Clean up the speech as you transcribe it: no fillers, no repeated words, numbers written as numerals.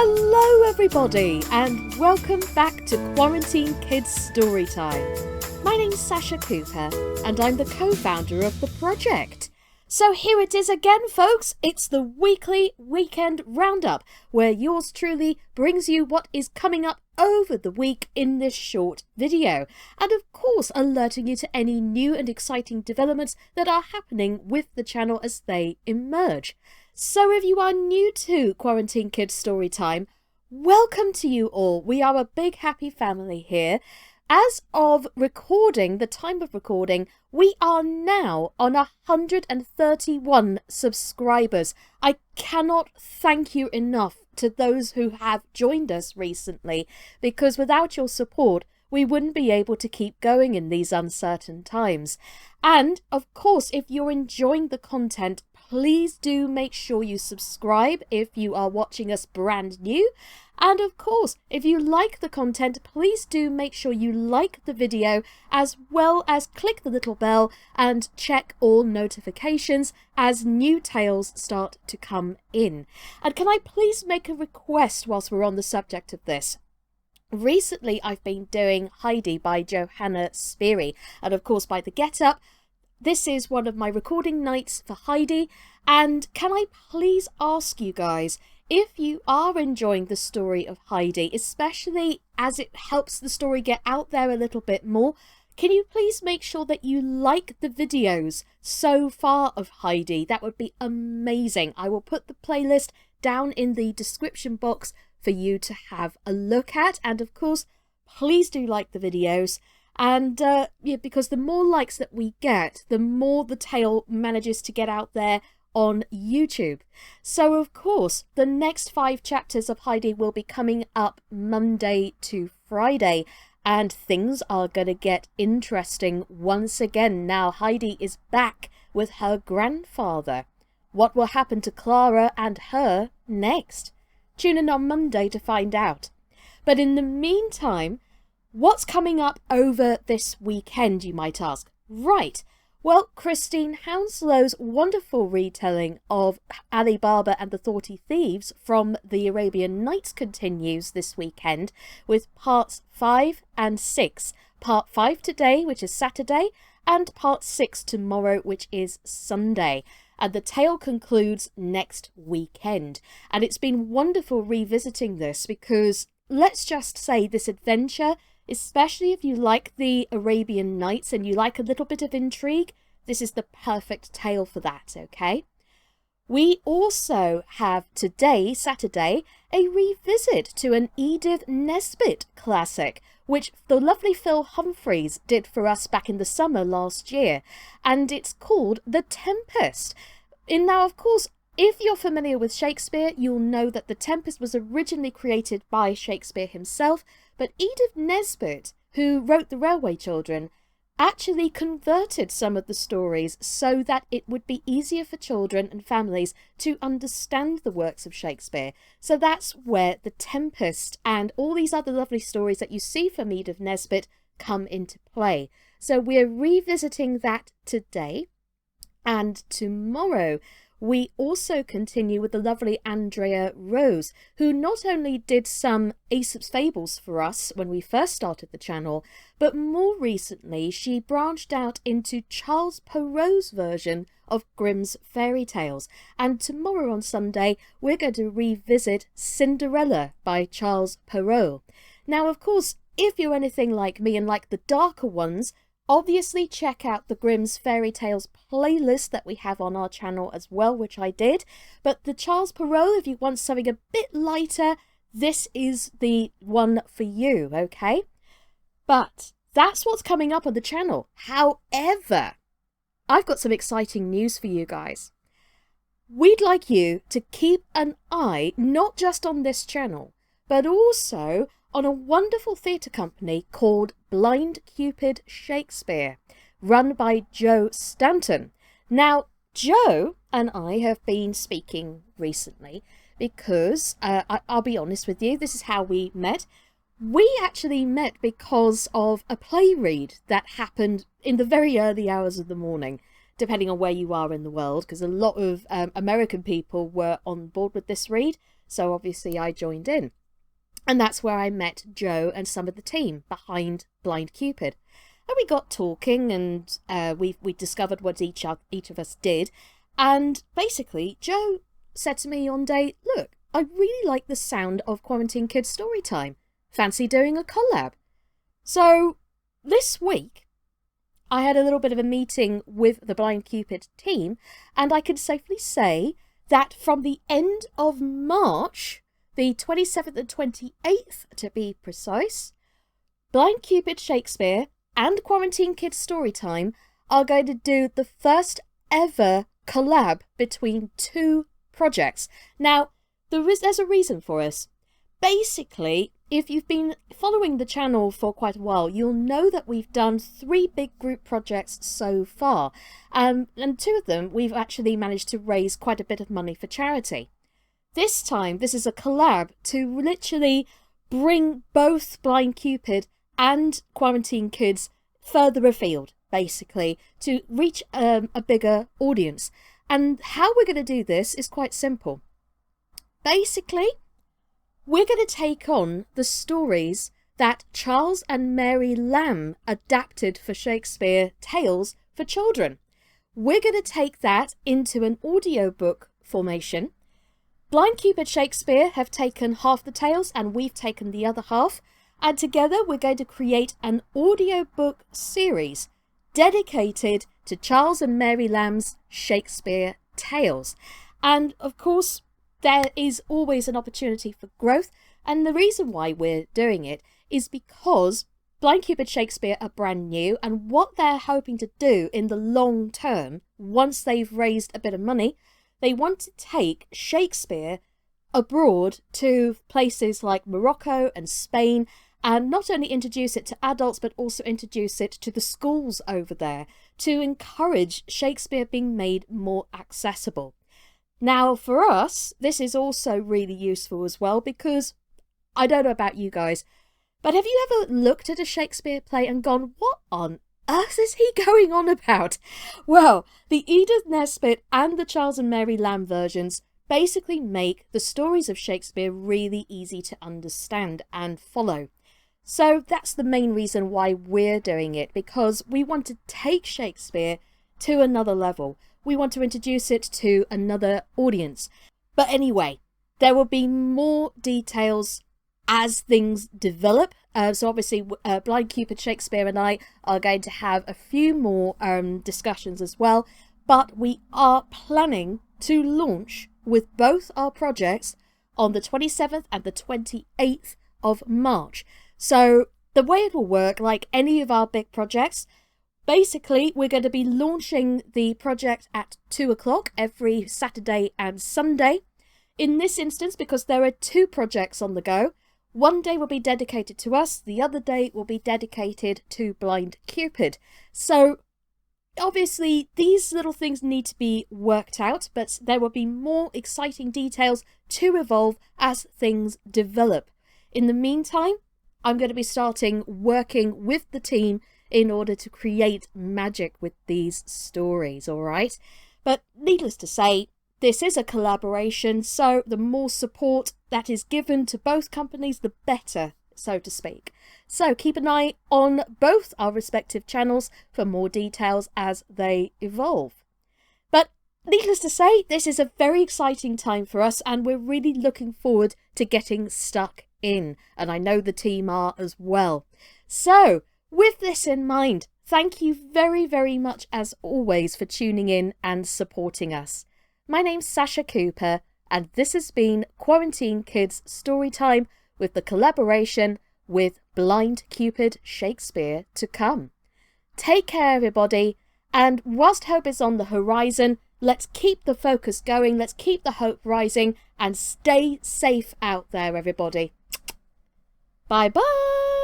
Hello everybody and welcome back to Quarantine Kids Storytime. My name's Sasha Cooper and I'm the co-founder of the project. So here it is again folks, it's the weekly weekend roundup where yours truly brings you what is coming up over the week in this short video. And of course alerting you to any new and exciting developments that are happening with the channel as they emerge. So if you are new to Quarantine Kids Storytime, welcome to you all. We are a big happy family here. As of recording, the time of recording, we are now on 131 subscribers. I cannot thank you enough to those who have joined us recently, because without your support, we wouldn't be able to keep going in these uncertain times. And of course, if you're enjoying the content, please do make sure you subscribe if you are watching us brand new. And of course, if you like the content, please do make sure you like the video as well as click the little bell and check all notifications as new tales start to come in. And can I please make a request whilst we're on the subject of this? Recently, I've been doing Heidi by Johanna Spyri, and of course by The Get Up. This is one of my recording nights for Heidi, and can I please ask you guys, if you are enjoying the story of Heidi, especially as it helps the story get out there a little bit more, can you please make sure that you like the videos so far of Heidi? That would be amazing. I will put the playlist down in the description box for you to have a look at, and of course please do like the videos, and because the more likes that we get, the more the tale manages to get out there on YouTube. So of course the next 5 chapters of Heidi will be coming up Monday to Friday, and things are gonna get interesting once again. Now Heidi is back with her grandfather. What will happen to Clara and her next? Tune in on Monday to find out. But in the meantime, what's coming up over this weekend, you might ask? Right, well, Christine Hounslow's wonderful retelling of Ali Baba and the 40 Thieves from the Arabian Nights continues this weekend with parts 5 and 6. Part 5 today, which is Saturday, and part 6 tomorrow, which is Sunday. And the tale concludes next weekend. And it's been wonderful revisiting this because, let's just say, this adventure, especially if you like the Arabian Nights and you like a little bit of intrigue, this is the perfect tale for that, okay? We also have today, Saturday, a revisit to an Edith Nesbitt classic, which the lovely Phill Humphries did for us back in the summer last year, and it's called The Tempest. And now, of course, if you're familiar with Shakespeare, you'll know that The Tempest was originally created by Shakespeare himself, but Edith Nesbitt, who wrote The Railway Children, actually converted some of the stories so that it would be easier for children and families to understand the works of Shakespeare. So that's where The Tempest and all these other lovely stories that you see from Edith Nesbitt come into play. So we're revisiting that today, and tomorrow we also continue with the lovely Andrea Rose, who not only did some Aesop's Fables for us when we first started the channel, but more recently she branched out into Charles Perrault's version of Grimm's fairy tales. And tomorrow on Sunday we're going to revisit Cinderella by Charles Perrault. Now of course, if you're anything like me and like the darker ones, obviously check out the Grimm's Fairy Tales playlist that we have on our channel as well, which I did. But the Charles Perrault, if you want something a bit lighter, this is the one for you, okay? But that's what's coming up on the channel. However, I've got some exciting news for you guys. We'd like you to keep an eye not just on this channel, but also on a wonderful theatre company called Blind Cupid Shakespeare, run by Joe Stanton. Now, Joe and I have been speaking recently because, I'll be honest with you, this is how we met. We actually met because of a play read that happened in the very early hours of the morning. depending on where you are in the world, because a lot of American people were on board with this read. So obviously I joined in. And that's where I met Joe and some of the team behind Blind Cupid. And we got talking, and we discovered what each of us did. And basically, Joe said to me one day, look, I really like the sound of Quarantine Kids Storytime. Fancy doing a collab? So this week, I had a little bit of a meeting with the Blind Cupid team, and I can safely say that from the end of March, the 27th and 28th to be precise, Blind Cupid Shakespeare and Quarantine Kids Storytime are going to do the first ever collab between two projects. Now, there's a reason for this. Basically, if you've been following the channel for quite a while, you'll know that we've done 3 big group projects so far. And 2 of them, we've actually managed to raise quite a bit of money for charity. This time, this is a collab to literally bring both Blind Cupid and Quarantine Kids further afield, basically, to reach a bigger audience. And how we're going to do this is quite simple. Basically, we're going to take on the stories that Charles and Mary Lamb adapted for Shakespeare Tales for Children. We're going to take that into an audiobook formation. Blind Cupid Shakespeare have taken half the tales and we've taken the other half. And together we're going to create an audiobook series dedicated to Charles and Mary Lamb's Shakespeare Tales. And of course, there is always an opportunity for growth. And the reason why we're doing it is because Blind Cupid Shakespeare are brand new, and what they're hoping to do in the long term, once they've raised a bit of money, they want to take Shakespeare abroad to places like Morocco and Spain, and not only introduce it to adults, but also introduce it to the schools over there to encourage Shakespeare being made more accessible. Now, for us, this is also really useful as well, because I don't know about you guys, but have you ever looked at a Shakespeare play and gone, what on earth is he going on about? Well, the Edith Nesbitt and the Charles and Mary Lamb versions basically make the stories of Shakespeare really easy to understand and follow. So that's the main reason why we're doing it, because we want to take Shakespeare to another level. We want to introduce it to another audience. But anyway, there will be more details as things develop. So obviously, Blind Cupid Shakespeare and I are going to have a few more discussions as well. But we are planning to launch with both our projects on the 27th and the 28th of March. So the way it will work, like any of our big projects, basically we're going to be launching the project at 2 o'clock every Saturday and Sunday. In this instance, because there are 2 projects on the go, one day will be dedicated to us, the other day will be dedicated to Blind Cupid. So obviously these little things need to be worked out, but there will be more exciting details to evolve as things develop. In the meantime, I'm going to be starting working with the team in order to create magic with these stories, alright? But needless to say, this is a collaboration, so the more support that is given to both companies, the better, so to speak. So keep an eye on both our respective channels for more details as they evolve. But needless to say, this is a very exciting time for us, and we're really looking forward to getting stuck in, and I know the team are as well. So with this in mind, thank you very, very much as always for tuning in and supporting us. My name's Sasha Cooper, and this has been Quarantine Kids Storytime with the collaboration with Blind Cupid Shakespeare to come. Take care, everybody, and whilst hope is on the horizon, let's keep the focus going, let's keep the hope rising, and stay safe out there, everybody. Bye-bye!